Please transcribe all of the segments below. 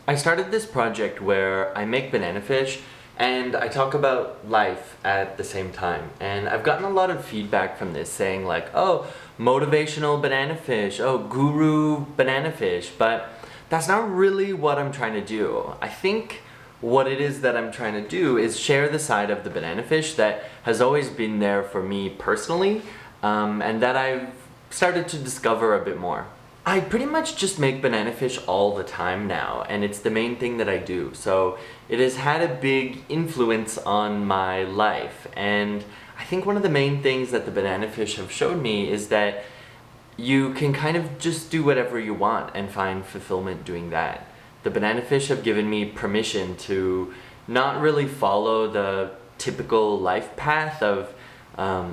I started this project where I make banana fish and I talk about life at the same time. And I've gotten a lot of feedback from this saying like, oh, motivational banana fish, oh, guru banana fish, but that's not really what I'm trying to do. I think what it is that I'm trying to do is share the side of the banana fish that has always been there for me personally, and that I've started to discover a bit more. I pretty much just make banana fish all the time now, and it's the main thing that I do. So it has had a big influence on my life, and I think one of the main things that the banana fish have showed me is that you can kind of just do whatever you want and find fulfillment doing that. The banana fish have given me permission to not really follow the typical life path of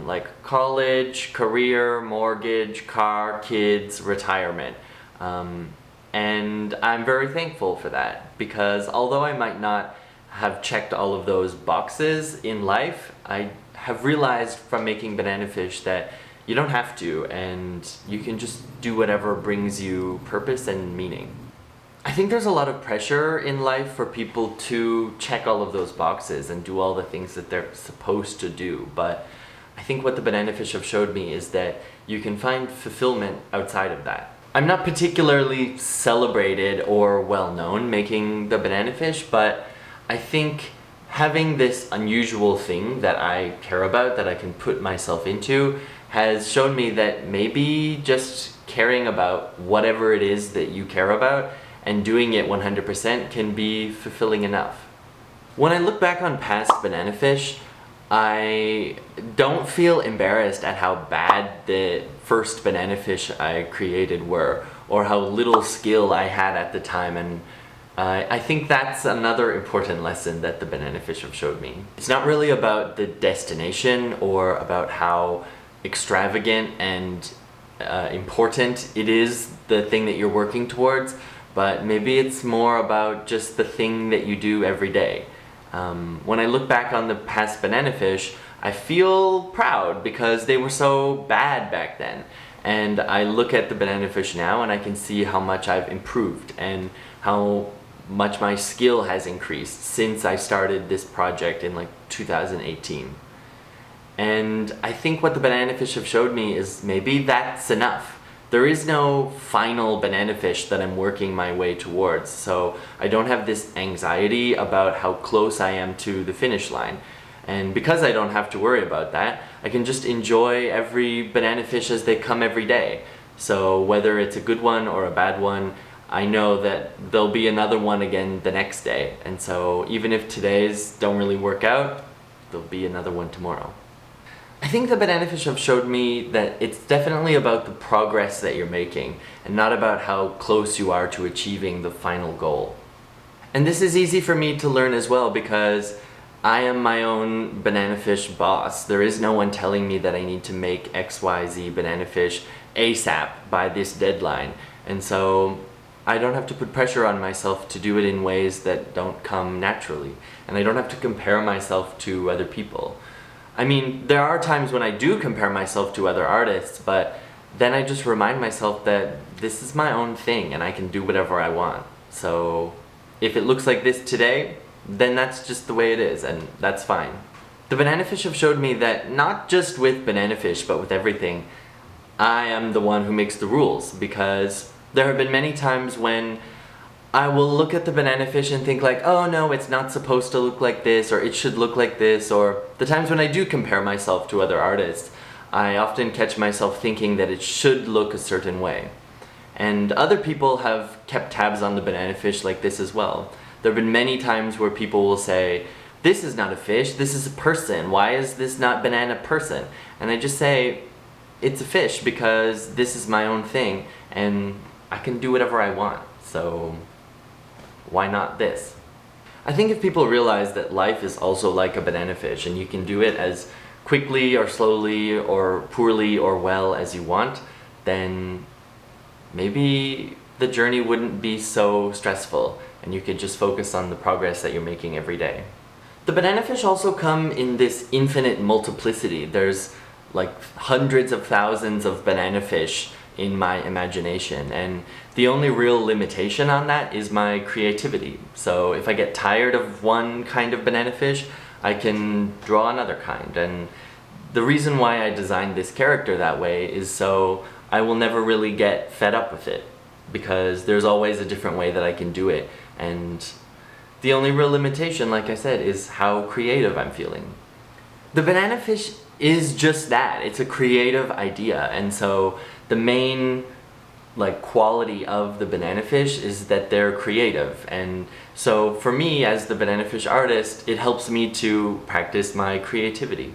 like college, career, mortgage, car, kids, retirement. And I'm very thankful for that, because although I might not have checked all of those boxes in life, I have realized from making banana fish that you don't have to, and you can just do whatever brings you purpose and meaning. I think there's a lot of pressure in life for people to check all of those boxes and do all the things that they're supposed to do, but I think what the banana fish have showed me is that you can find fulfillment outside of that. I'm not particularly celebrated or well known making the banana fish, but I think having this unusual thing that I care about, that I can put myself into, has shown me that maybe just caring about whatever it is that you care about and doing it 100% can be fulfilling enough. When I look back on past banana fish, I don't feel embarrassed at how bad the first banana fish I created were, or how little skill I had at the time, and I think that's another important lesson that the banana fish have showed me. It's not really about the destination or about how extravagant and important it is, the thing that you're working towards, but maybe it's more about just the thing that you do every day. When I look back on the past banana fish, I feel proud because they were so bad back then. And I look at the banana fish now and I can see how much I've improved and how much my skill has increased since I started this project in like 2018. And I think what the banana fish have showed me is maybe that's enough. There is no final banana fish that I'm working my way towards, so I don't have this anxiety about how close I am to the finish line. And because I don't have to worry about that, I can just enjoy every banana fish as they come every day. So whether it's a good one or a bad one, I know that there'll be another one again the next day. And so even if today's don't really work out, there'll be another one tomorrow. I think the banana fish have showed me that it's definitely about the progress that you're making and not about how close you are to achieving the final goal. And this is easy for me to learn as well, because I am my own banana fish boss. There is no one telling me that I need to make XYZ banana fish ASAP by this deadline. And so I don't have to put pressure on myself to do it in ways that don't come naturally. And I don't have to compare myself to other people. I mean, there are times when I do compare myself to other artists, but then I just remind myself that this is my own thing and I can do whatever I want. So if it looks like this today, then that's just the way it is, and that's fine. The banana fish have showed me that not just with banana fish, but with everything, I am the one who makes the rules, because there have been many times when I will look at the banana fish and think like, oh no, it's not supposed to look like this, or it should look like this, or the times when I do compare myself to other artists, I often catch myself thinking that it should look a certain way. And other people have kept tabs on the banana fish like this as well. There have been many times where people will say, this is not a fish, this is a person, why is this not banana person? And I just say, it's a fish because this is my own thing and I can do whatever I want, so why not this? I think if people realize that life is also like a banana fish and you can do it as quickly or slowly or poorly or well as you want, then maybe the journey wouldn't be so stressful and you could just focus on the progress that you're making every day. The banana fish also come in this infinite multiplicity. There's like hundreds of thousands of banana fish in my imagination, and The only real limitation on that is my creativity. So if I get tired of one kind of banana fish, I can draw another kind. And the reason why I designed this character that way is so I will never really get fed up with it, because there's always a different way that I can do it. And the only real limitation, like I said, is how creative I'm feeling. The banana fish is just that. It's a creative idea, and so the main quality of the banana fish is that they're creative. And so for me as the banana fish artist, it helps me to practice my creativity.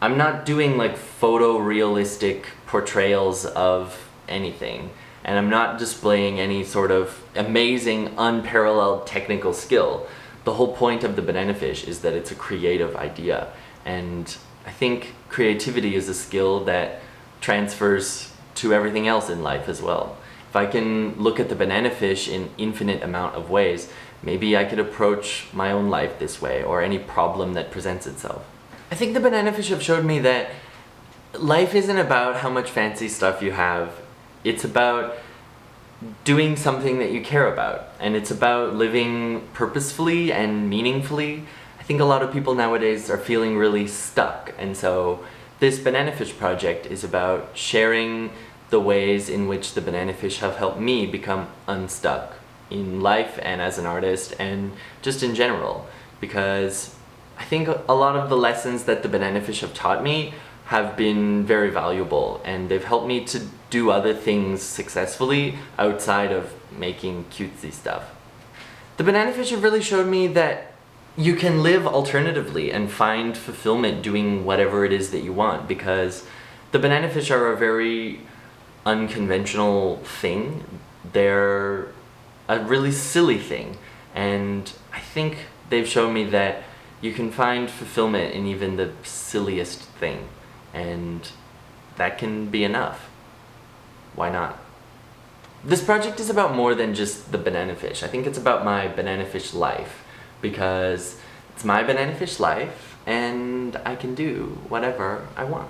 I'm not doing photorealistic portrayals of anything, and I'm not displaying any sort of amazing, unparalleled technical skill. The whole point of the banana fish is that it's a creative idea, and I think creativity is a skill that transfers to everything else in life as well. If I can look at the banana fish in infinite amount of ways, maybe I could approach my own life this way, or any problem that presents itself. I think the banana fish have showed me that life isn't about how much fancy stuff you have. It's about doing something that you care about, and it's about living purposefully and meaningfully. I think a lot of people nowadays are feeling really stuck, and so this banana fish project is about sharing the ways in which the banana fish have helped me become unstuck in life and as an artist and just in general, because I think a lot of the lessons that the banana fish have taught me have been very valuable, and they've helped me to do other things successfully outside of making cutesy stuff. The banana fish have really showed me that you can live alternatively and find fulfillment doing whatever it is that you want, because the banana fish are a very unconventional thing. They're a really silly thing, and I think they've shown me that you can find fulfillment in even the silliest thing, and that can be enough. Why not? This project is about more than just the banana fish. I think it's about my banana fish life, because it's my banana fish life and I can do whatever I want.